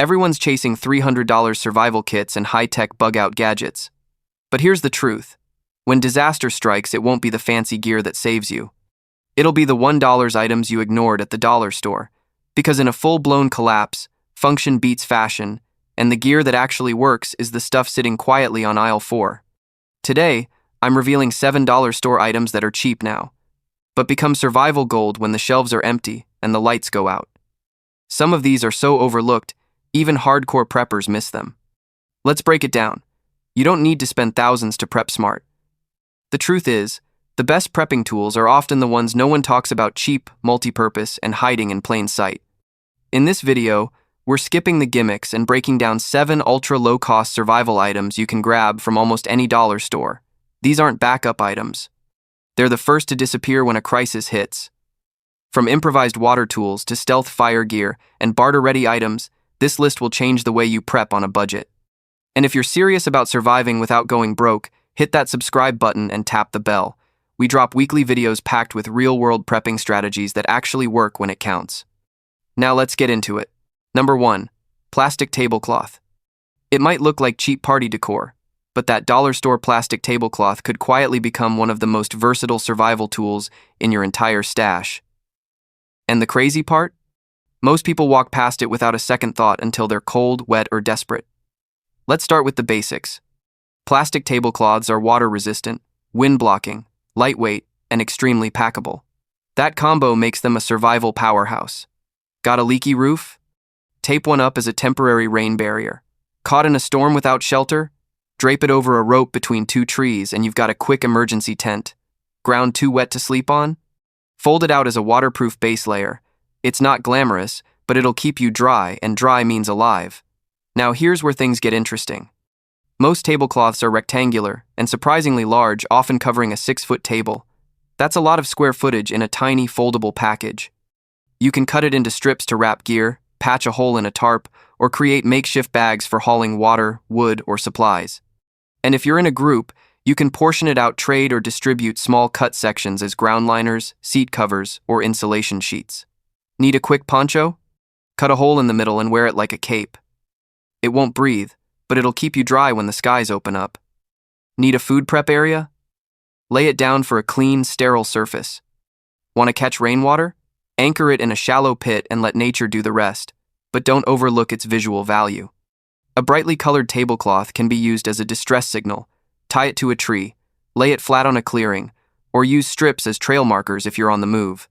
Everyone's chasing $300 survival kits and high-tech bug-out gadgets. But here's the truth. When disaster strikes, it won't be the fancy gear that saves you. It'll be the $1 items you ignored at the dollar store. Because in a full-blown collapse, function beats fashion, and the gear that actually works is the stuff sitting quietly on aisle 4. Today, I'm revealing $7 store items that are cheap now, but become survival gold when the shelves are empty and the lights go out. Some of these are so overlooked, even hardcore preppers miss them. Let's break it down. You don't need to spend thousands to prep smart. The truth is, the best prepping tools are often the ones no one talks about: cheap, multi-purpose, and hiding in plain sight. In this video, we're skipping the gimmicks and breaking down 7 ultra-low-cost survival items you can grab from almost any dollar store. These aren't backup items. They're the first to disappear when a crisis hits. From improvised water tools to stealth fire gear and barter-ready items, this list will change the way you prep on a budget. And if you're serious about surviving without going broke, hit that subscribe button and tap the bell. We drop weekly videos packed with real-world prepping strategies that actually work when it counts. Now let's get into it. Number 1. Plastic tablecloth. It might look like cheap party decor, but that dollar store plastic tablecloth could quietly become one of the most versatile survival tools in your entire stash. And the crazy part? Most people walk past it without a second thought until they're cold, wet, or desperate. Let's start with the basics. Plastic tablecloths are water-resistant, wind-blocking, lightweight, and extremely packable. That combo makes them a survival powerhouse. Got a leaky roof? Tape one up as a temporary rain barrier. Caught in a storm without shelter? Drape it over a rope between 2 trees and you've got a quick emergency tent. Ground too wet to sleep on? Fold it out as a waterproof base layer. It's not glamorous, but it'll keep you dry, and dry means alive. Now here's where things get interesting. Most tablecloths are rectangular and surprisingly large, often covering a 6-foot table. That's a lot of square footage in a tiny foldable package. You can cut it into strips to wrap gear, patch a hole in a tarp, or create makeshift bags for hauling water, wood, or supplies. And if you're in a group, you can portion it out, trade, or distribute small cut sections as ground liners, seat covers, or insulation sheets. Need a quick poncho? Cut a hole in the middle and wear it like a cape. It won't breathe, but it'll keep you dry when the skies open up. Need a food prep area? Lay it down for a clean, sterile surface. Want to catch rainwater? Anchor it in a shallow pit and let nature do the rest, but don't overlook its visual value. A brightly colored tablecloth can be used as a distress signal. Tie it to a tree, lay it flat on a clearing, or use strips as trail markers if you're on the move.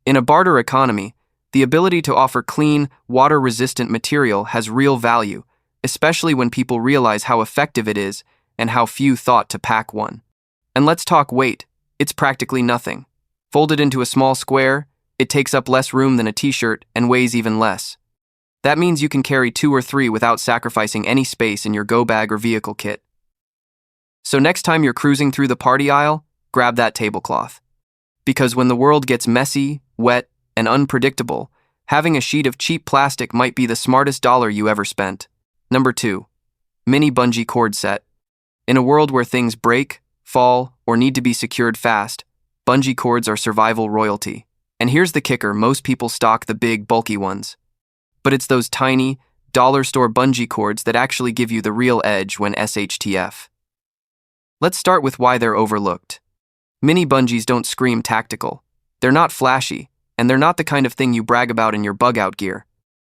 In a barter economy, the ability to offer clean, water-resistant material has real value, especially when people realize how effective it is and how few thought to pack one. And let's talk weight. It's practically nothing. Folded into a small square, it takes up less room than a t-shirt and weighs even less. That means you can carry 2 or 3 without sacrificing any space in your go bag or vehicle kit. So next time you're cruising through the party aisle, grab that tablecloth. Because when the world gets messy, wet, and unpredictable, having a sheet of cheap plastic might be the smartest dollar you ever spent. Number 2. Mini bungee cord set. In a world where things break, fall, or need to be secured fast, bungee cords are survival royalty. And here's the kicker: most people stock the big, bulky ones. But it's those tiny, dollar store bungee cords that actually give you the real edge when SHTF. Let's start with why they're overlooked. Mini bungees don't scream tactical. They're not flashy, and they're not the kind of thing you brag about in your bug-out gear.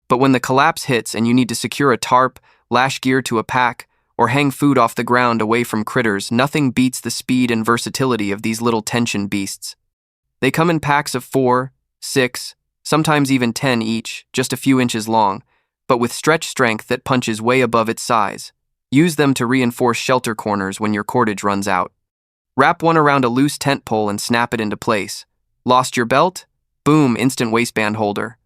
But when the collapse hits and you need to secure a tarp, lash gear to a pack, or hang food off the ground away from critters, nothing beats the speed and versatility of these little tension beasts. They come in packs of 4, 6, sometimes even 10 each, just a few inches long, but with stretch strength that punches way above its size. Use them to reinforce shelter corners when your cordage runs out. Wrap one around a loose tent pole and snap it into place. Lost your belt? Boom, instant waistband holder.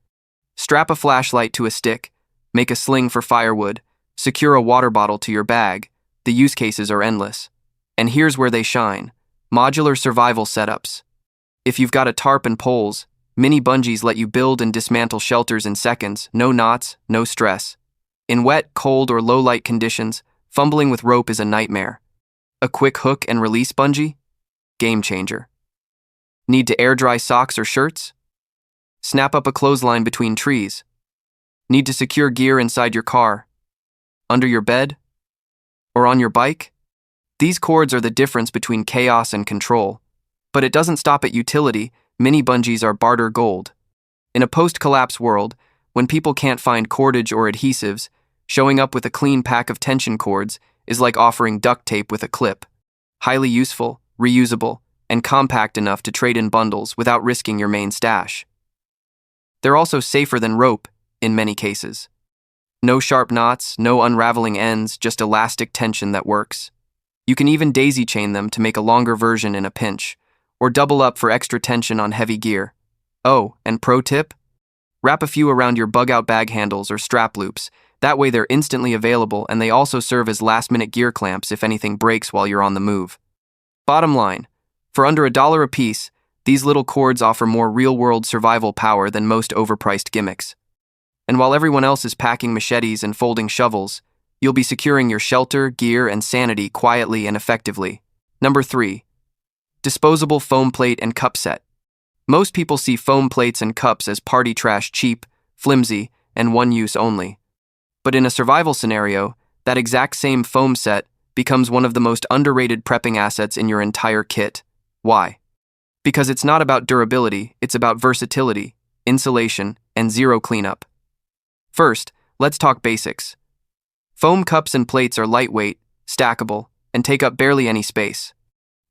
Strap a flashlight to a stick, make a sling for firewood, secure a water bottle to your bag. The use cases are endless. And here's where they shine: modular survival setups. If you've got a tarp and poles, mini bungees let you build and dismantle shelters in seconds, no knots, no stress. In wet, cold, or low-light conditions, fumbling with rope is a nightmare. A quick hook and release bungee? Game changer. Need to air dry socks or shirts? Snap up a clothesline between trees. Need to secure gear inside your car, under your bed, or on your bike? These cords are the difference between chaos and control. But it doesn't stop at utility. Mini bungees are barter gold. In a post-collapse world, when people can't find cordage or adhesives, showing up with a clean pack of tension cords is like offering duct tape with a clip. Highly useful, reusable, and compact enough to trade in bundles without risking your main stash. They're also safer than rope, in many cases. No sharp knots, no unraveling ends, just elastic tension that works. You can even daisy chain them to make a longer version in a pinch, or double up for extra tension on heavy gear. Oh, and pro tip? Wrap a few around your bug-out bag handles or strap loops. That way they're instantly available, and they also serve as last-minute gear clamps if anything breaks while you're on the move. Bottom line, for under $1 a piece, these little cords offer more real-world survival power than most overpriced gimmicks. And while everyone else is packing machetes and folding shovels, you'll be securing your shelter, gear, and sanity quietly and effectively. Number 3. Disposable foam plate and cup set. Most people see foam plates and cups as party trash, cheap, flimsy, and one-use only. But in a survival scenario, that exact same foam set becomes one of the most underrated prepping assets in your entire kit. Why? Because it's not about durability, it's about versatility, insulation, and zero cleanup. First, let's talk basics. Foam cups and plates are lightweight, stackable, and take up barely any space.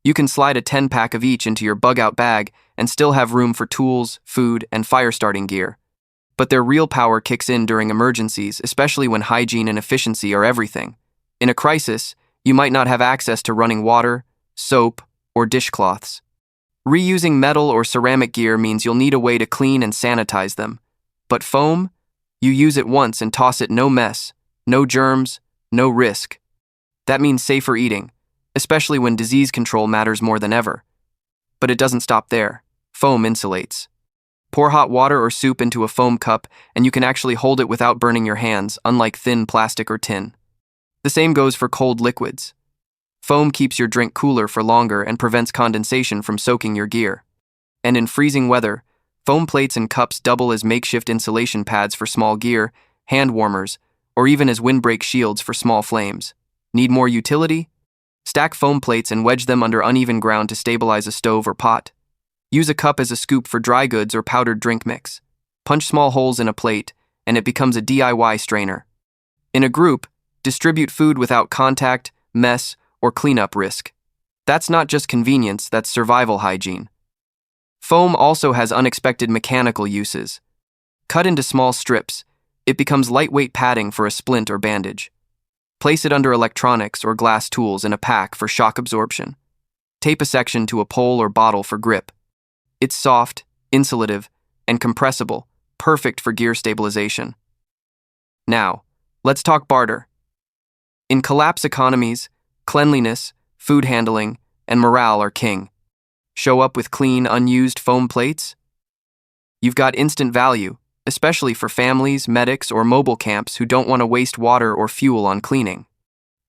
You can slide a 10-pack of each into your bug-out bag and still have room for tools, food, and fire-starting gear. But their real power kicks in during emergencies, especially when hygiene and efficiency are everything. In a crisis, you might not have access to running water, soap, or dishcloths. Reusing metal or ceramic gear means you'll need a way to clean and sanitize them. But foam? You use it once and toss it, no mess, no germs, no risk. That means safer eating, especially when disease control matters more than ever. But it doesn't stop there. Foam insulates. Pour hot water or soup into a foam cup, and you can actually hold it without burning your hands, unlike thin plastic or tin. The same goes for cold liquids. Foam keeps your drink cooler for longer and prevents condensation from soaking your gear. And in freezing weather, foam plates and cups double as makeshift insulation pads for small gear, hand warmers, or even as windbreak shields for small flames. Need more utility? Stack foam plates and wedge them under uneven ground to stabilize a stove or pot. Use a cup as a scoop for dry goods or powdered drink mix. Punch small holes in a plate, and it becomes a DIY strainer. In a group, distribute food without contact, mess, or cleanup risk. That's not just convenience, that's survival hygiene. Foam also has unexpected mechanical uses. Cut into small strips, it becomes lightweight padding for a splint or bandage. Place it under electronics or glass tools in a pack for shock absorption. Tape a section to a pole or bottle for grip. It's soft, insulative, and compressible, perfect for gear stabilization. Now, let's talk barter. In collapse economies, cleanliness, food handling, and morale are king. Show up with clean, unused foam plates? You've got instant value, especially for families, medics, or mobile camps who don't want to waste water or fuel on cleaning.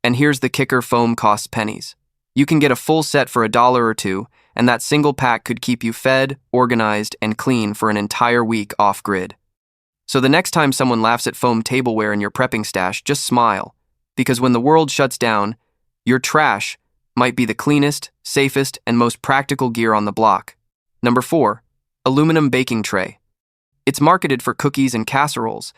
And here's the kicker: foam costs pennies. You can get a full set for $1 or $2, and that single pack could keep you fed, organized, and clean for an entire week off-grid. So the next time someone laughs at foam tableware in your prepping stash, just smile, because when the world shuts down, your trash might be the cleanest, safest, and most practical gear on the block. Number 4, aluminum baking tray. It's marketed for cookies and casseroles,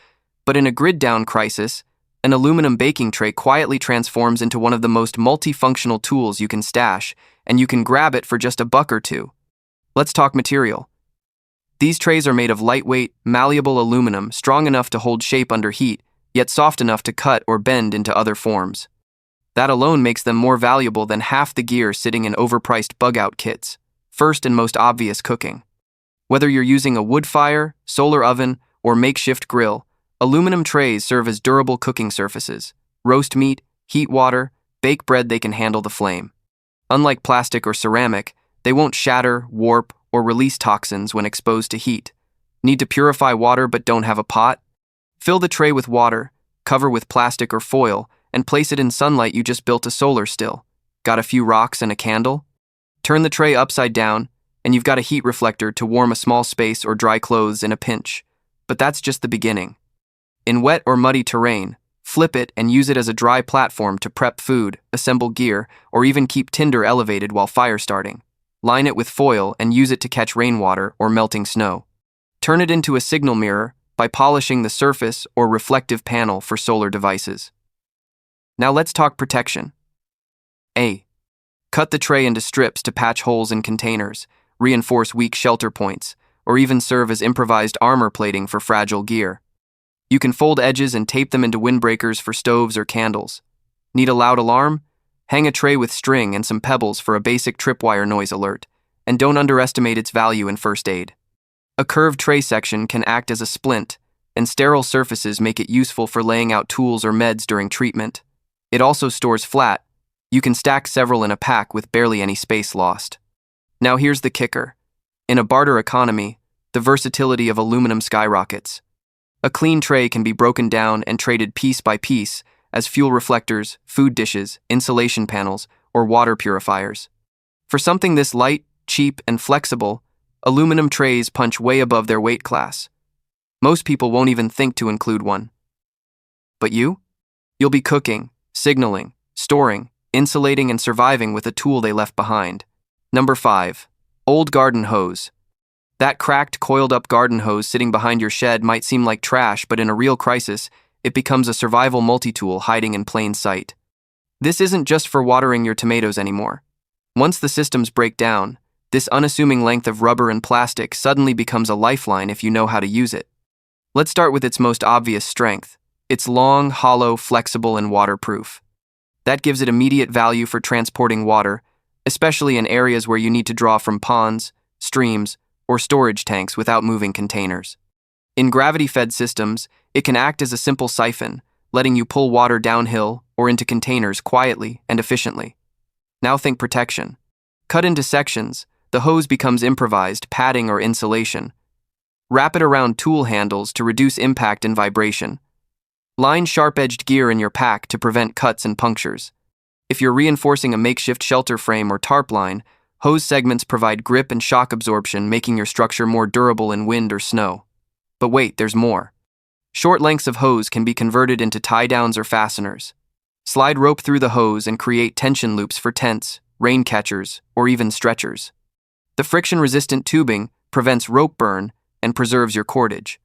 but in a grid-down crisis, an aluminum baking tray quietly transforms into one of the most multifunctional tools you can stash, and you can grab it for just $1 or $2. Let's talk material. These trays are made of lightweight, malleable aluminum, strong enough to hold shape under heat, yet soft enough to cut or bend into other forms. That alone makes them more valuable than half the gear sitting in overpriced bug-out kits. First and most obvious, cooking. Whether you're using a wood fire, solar oven, or makeshift grill, aluminum trays serve as durable cooking surfaces. Roast meat, heat water, bake bread, they can handle the flame. Unlike plastic or ceramic, they won't shatter, warp, or release toxins when exposed to heat. Need to purify water but don't have a pot? Fill the tray with water, cover with plastic or foil, and place it in sunlight. You just built a solar still. Got a few rocks and a candle? Turn the tray upside down, and you've got a heat reflector to warm a small space or dry clothes in a pinch. But that's just the beginning. In wet or muddy terrain, flip it and use it as a dry platform to prep food, assemble gear, or even keep tinder elevated while fire starting. Line it with foil and use it to catch rainwater or melting snow. Turn it into a signal mirror by polishing the surface or reflective panel for solar devices. Now let's talk protection. A. Cut the tray into strips to patch holes in containers, reinforce weak shelter points, or even serve as improvised armor plating for fragile gear. You can fold edges and tape them into windbreakers for stoves or candles. Need a loud alarm? Hang a tray with string and some pebbles for a basic tripwire noise alert, and don't underestimate its value in first aid. A curved tray section can act as a splint, and sterile surfaces make it useful for laying out tools or meds during treatment. It also stores flat. You can stack several in a pack with barely any space lost. Now here's the kicker. In a barter economy, the versatility of aluminum skyrockets. A clean tray can be broken down and traded piece by piece as fuel reflectors, food dishes, insulation panels, or water purifiers. For something this light, cheap, and flexible, aluminum trays punch way above their weight class. Most people won't even think to include one. But you? You'll be cooking, signaling, storing, insulating, and surviving with a tool they left behind. Number 5. Old garden hose. That cracked, coiled-up garden hose sitting behind your shed might seem like trash, but in a real crisis, it becomes a survival multi-tool hiding in plain sight. This isn't just for watering your tomatoes anymore. Once the systems break down, this unassuming length of rubber and plastic suddenly becomes a lifeline if you know how to use it. Let's start with its most obvious strength. It's long, hollow, flexible, and waterproof. That gives it immediate value for transporting water, especially in areas where you need to draw from ponds, streams, or storage tanks without moving containers. In gravity-fed systems, it can act as a simple siphon, letting you pull water downhill or into containers quietly and efficiently. Now think protection. Cut into sections, the hose becomes improvised padding or insulation. Wrap it around tool handles to reduce impact and vibration. Line sharp-edged gear in your pack to prevent cuts and punctures. If you're reinforcing a makeshift shelter frame or tarp line, hose segments provide grip and shock absorption, making your structure more durable in wind or snow. But wait, there's more. Short lengths of hose can be converted into tie-downs or fasteners. Slide rope through the hose and create tension loops for tents, rain catchers, or even stretchers. The friction-resistant tubing prevents rope burn and preserves your cordage.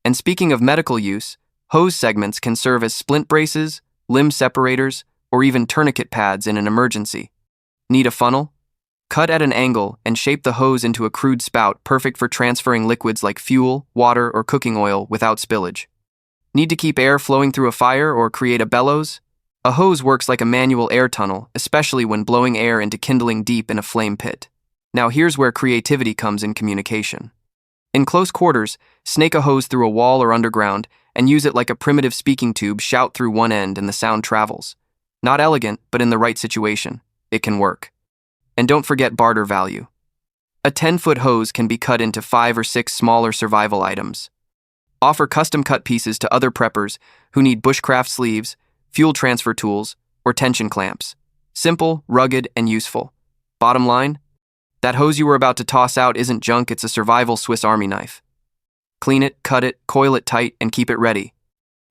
And speaking of medical use, hose segments can serve as splint braces, limb separators, or even tourniquet pads in an emergency. Need a funnel? Cut at an angle and shape the hose into a crude spout perfect for transferring liquids like fuel, water, or cooking oil without spillage. Need to keep air flowing through a fire or create a bellows? A hose works like a manual air tunnel, especially when blowing air into kindling deep in a flame pit. Now here's where creativity comes in communication. In close quarters, snake a hose through a wall or underground and use it like a primitive speaking tube. Shout through one end and the sound travels. Not elegant, but in the right situation, it can work. And don't forget barter value. A 10-foot hose can be cut into 5 or 6 smaller survival items. Offer custom-cut pieces to other preppers who need bushcraft sleeves, fuel transfer tools, or tension clamps. Simple, rugged, and useful. Bottom line? That hose you were about to toss out isn't junk, it's a survival Swiss Army knife. Clean it, cut it, coil it tight, and keep it ready.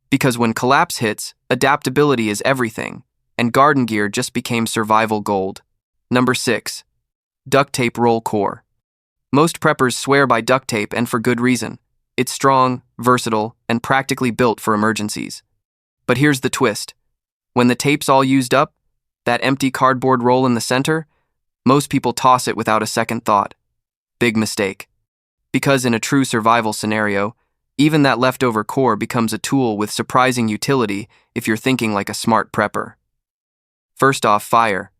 Because when collapse hits, adaptability is everything, and garden gear just became survival gold. Number 6. Duct tape roll core. Most preppers swear by duct tape, and for good reason. It's strong, versatile, and practically built for emergencies. But here's the twist. When the tape's all used up, that empty cardboard roll in the center, most people toss it without a second thought. Big mistake. Because in a true survival scenario, even that leftover core becomes a tool with surprising utility if you're thinking like a smart prepper. First off, fire.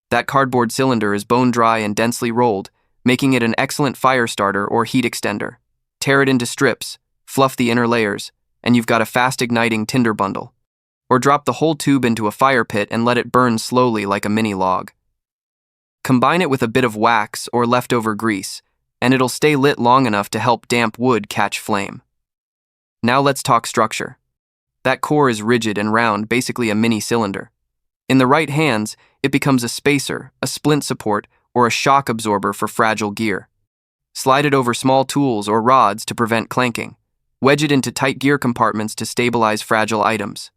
That cardboard cylinder is bone dry and densely rolled, making it an excellent fire starter or heat extender. Tear it into strips, fluff the inner layers, and you've got a fast-igniting tinder bundle. Or drop the whole tube into a fire pit and let it burn slowly like a mini log. Combine it with a bit of wax or leftover grease, and it'll stay lit long enough to help damp wood catch flame. Now let's talk structure. That core is rigid and round, basically a mini cylinder. In the right hands, it becomes a spacer, a splint support, or a shock absorber for fragile gear. Slide it over small tools or rods to prevent clanking. Wedge it into tight gear compartments to stabilize fragile items.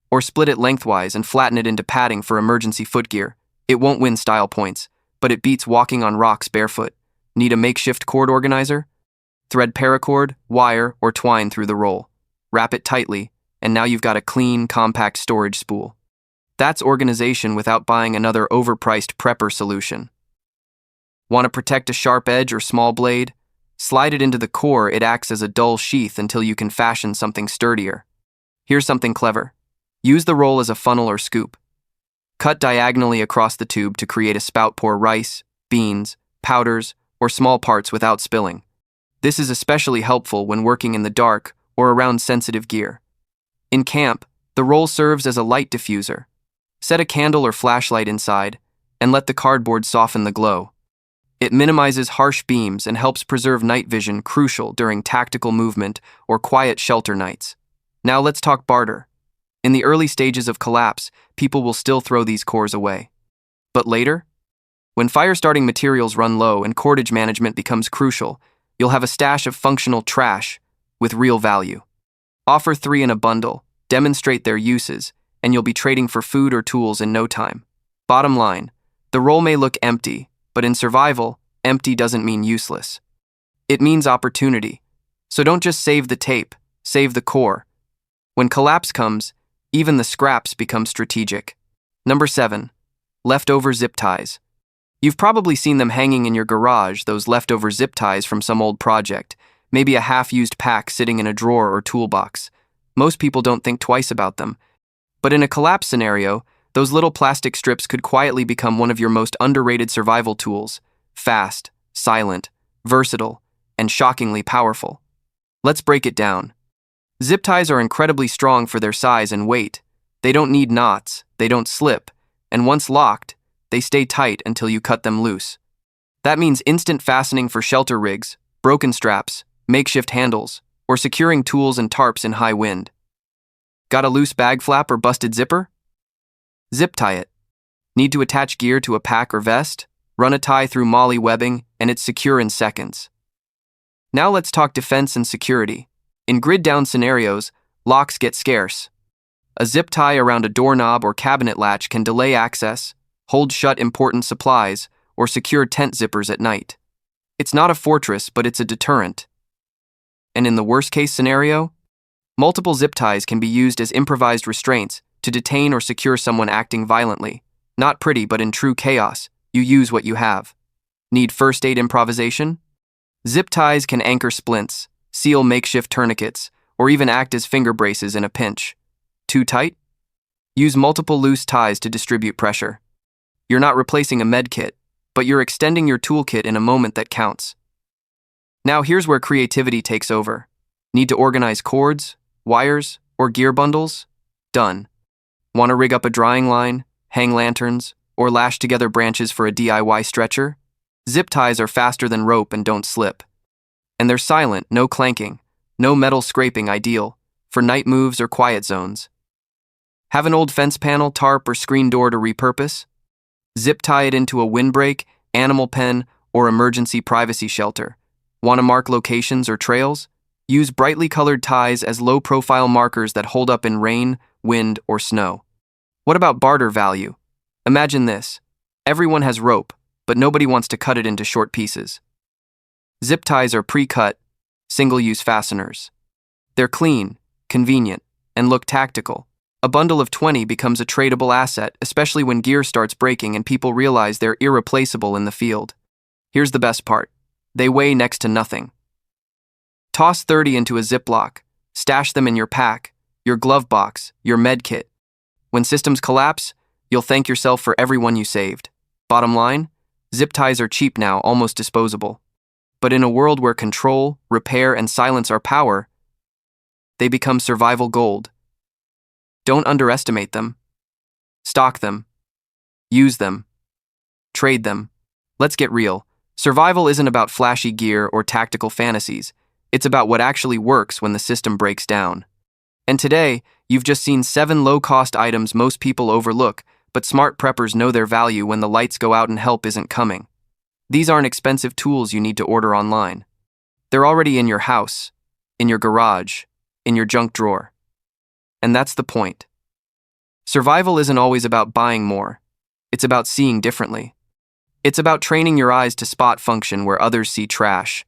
Or split it lengthwise and flatten it into padding for emergency footgear. It won't win style points, but it beats walking on rocks barefoot. Need a makeshift cord organizer? Thread paracord, wire, or twine through the roll. Wrap it tightly, and now you've got a clean, compact storage spool. That's organization without buying another overpriced prepper solution. Want to protect a sharp edge or small blade? Slide it into the core. It acts as a dull sheath until you can fashion something sturdier. Here's something clever. Use the roll as a funnel or scoop. Cut diagonally across the tube to create a spout. Pour rice, beans, powders, or small parts without spilling. This is especially helpful when working in the dark or around sensitive gear. In camp, the roll serves as a light diffuser. Set a candle or flashlight inside, and let the cardboard soften the glow. It minimizes harsh beams and helps preserve night vision, crucial during tactical movement or quiet shelter nights. Now let's talk barter. In the early stages of collapse, people will still throw these cores away. But later, when fire-starting materials run low and cordage management becomes crucial, you'll have a stash of functional trash with real value. Offer 3 in a bundle, demonstrate their uses, and you'll be trading for food or tools in no time. Bottom line, the roll may look empty, but in survival, empty doesn't mean useless. It means opportunity. So don't just save the tape, save the core. When collapse comes, even the scraps become strategic. Number 7. Leftover zip ties. You've probably seen them hanging in your garage, those leftover zip ties from some old project, maybe a half-used pack sitting in a drawer or toolbox. Most people don't think twice about them. But in a collapse scenario, those little plastic strips could quietly become one of your most underrated survival tools. Fast, silent, versatile, and shockingly powerful. Let's break it down. Zip ties are incredibly strong for their size and weight. They don't need knots, they don't slip, and once locked, they stay tight until you cut them loose. That means instant fastening for shelter rigs, broken straps, makeshift handles, or securing tools and tarps in high wind. Got a loose bag flap or busted zipper? Zip tie it. Need to attach gear to a pack or vest? Run a tie through MOLLE webbing, and it's secure in seconds. Now let's talk defense and security. In grid-down scenarios, locks get scarce. A zip tie around a doorknob or cabinet latch can delay access, hold shut important supplies, or secure tent zippers at night. It's not a fortress, but it's a deterrent. And in the worst-case scenario, multiple zip ties can be used as improvised restraints to detain or secure someone acting violently. Not pretty, but in true chaos, you use what you have. Need first aid improvisation? Zip ties can anchor splints, seal makeshift tourniquets, or even act as finger braces in a pinch. Too tight? Use multiple loose ties to distribute pressure. You're not replacing a med kit, but you're extending your toolkit in a moment that counts. Now here's where creativity takes over. Need to organize cords, wires, or gear bundles? Done. Want to rig up a drying line, hang lanterns, or lash together branches for a DIY stretcher? Zip ties are faster than rope and don't slip. And they're silent, no clanking, no metal scraping, ideal for night moves or quiet zones. Have an old fence panel, tarp, or screen door to repurpose? Zip tie it into a windbreak, animal pen, or emergency privacy shelter. Want to mark locations or trails? Use brightly colored ties as low-profile markers that hold up in rain, wind, or snow. What about barter value? Imagine this. Everyone has rope, but nobody wants to cut it into short pieces. Zip ties are pre-cut, single-use fasteners. They're clean, convenient, and look tactical. A bundle of 20 becomes a tradable asset, especially when gear starts breaking and people realize they're irreplaceable in the field. Here's the best part. They weigh next to nothing. Toss 30 into a Ziploc. Stash them in your pack, your glove box, your med kit. When systems collapse, you'll thank yourself for every one you saved. Bottom line, zip ties are cheap now, almost disposable. But in a world where control, repair, and silence are power, they become survival gold. Don't underestimate them. Stock them. Use them. Trade them. Let's get real. Survival isn't about flashy gear or tactical fantasies. It's about what actually works when the system breaks down. And today, you've just seen 7 low-cost items most people overlook, but smart preppers know their value when the lights go out and help isn't coming. These aren't expensive tools you need to order online. They're already in your house, in your garage, in your junk drawer. And that's the point. Survival isn't always about buying more. It's about seeing differently. It's about training your eyes to spot function where others see trash,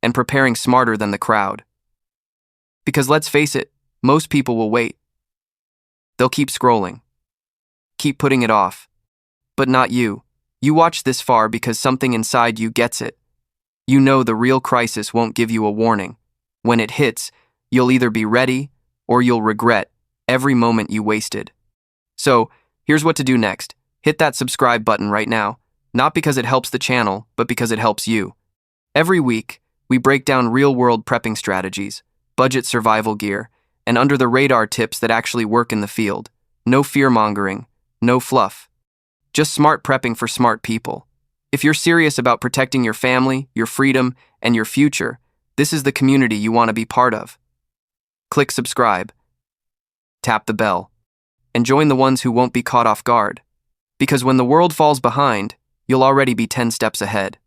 and preparing smarter than the crowd. Because let's face it, most people will wait. They'll keep scrolling. Keep putting it off. But not you. You watched this far because something inside you gets it. You know the real crisis won't give you a warning. When it hits, you'll either be ready or you'll regret every moment you wasted. So, here's what to do next. Hit that subscribe button right now, not because it helps the channel, but because it helps you. Every week, we break down real-world prepping strategies, budget survival gear, and under-the-radar tips that actually work in the field. No fear-mongering, no fluff. Just smart prepping for smart people. If you're serious about protecting your family, your freedom, and your future, this is the community you want to be part of. Click subscribe, tap the bell, and join the ones who won't be caught off guard. Because when the world falls behind, you'll already be 10 steps ahead.